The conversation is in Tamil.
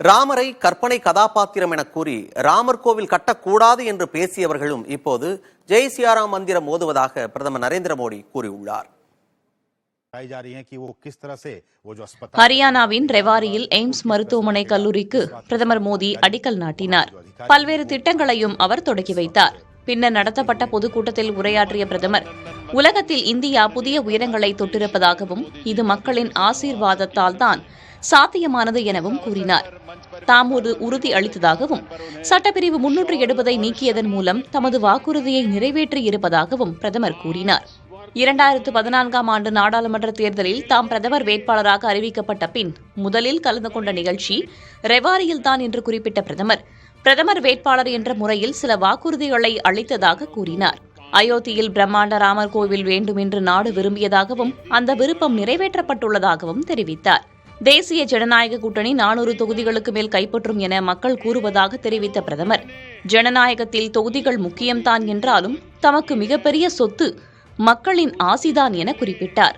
ராமரை கற்பனை கதாபாத்திரம் என கூறி ராமர் கோவில் கட்டக்கூடாது என்று பேசியவர்களும் இப்போது ஜெய் சியாராம் மந்திரம் ஓதுவதாக பிரதமர் நரேந்திர மோடி கூறியுள்ளார். ஹரியானாவின் ரெவாரியில் எய்ம்ஸ் மருத்துவமனை கல்லூரிக்கு பிரதமர் மோடி அடிக்கல் நாட்டினார். பல்வேறு திட்டங்களையும் அவர் தொடங்கி வைத்தார். பின்னர் நடத்தப்பட்ட பொதுக்கூட்டத்தில் உரையாற்றிய பிரதமர், உலகத்தில் இந்தியா புதிய உயரங்களை தொட்டிருப்பதாகவும் இது மக்களின் ஆசீர்வாதத்தால் தான் சாத்தியமானது எனவும் கூறினார். தாம் ஒரு உறுதி அளித்ததாகவும் சட்டப்பிரிவு 370 நீக்கியதன் மூலம் தமது வாக்குறுதியை நிறைவேற்றியிருப்பதாகவும் பிரதமர் கூறினார். 2014ஆம் ஆண்டு நாடாளுமன்ற தேர்தலில் தாம் பிரதமர் வேட்பாளராக அறிவிக்கப்பட்ட பின் முதலில் கலந்து கொண்ட நிகழ்ச்சி ரெவாரியில்தான் என்று குறிப்பிட்ட பிரதமர் வேட்பாளர் என்ற முறையில் சில வாக்குறுதிகளை அளித்ததாக கூறினார். அயோத்தியில் பிரம்மாண்ட ராமர் கோவில் வேண்டும் என்று நாடு விரும்பியதாகவும் அந்த விருப்பம் நிறைவேற்றப்பட்டுள்ளதாகவும் தெரிவித்தார். தேசிய ஜனநாயக கூட்டணி 400 தொகுதிகளுக்கு மேல் கைப்பற்றும் என மக்கள் கூறுவதாக தெரிவித்த பிரதமர், ஜனநாயகத்தில் தொகுதிகள் முக்கியம்தான் என்றாலும் தமக்கு மிகப்பெரிய சொத்து மக்களின் ஆசிதான் என குறிப்பிட்டார்.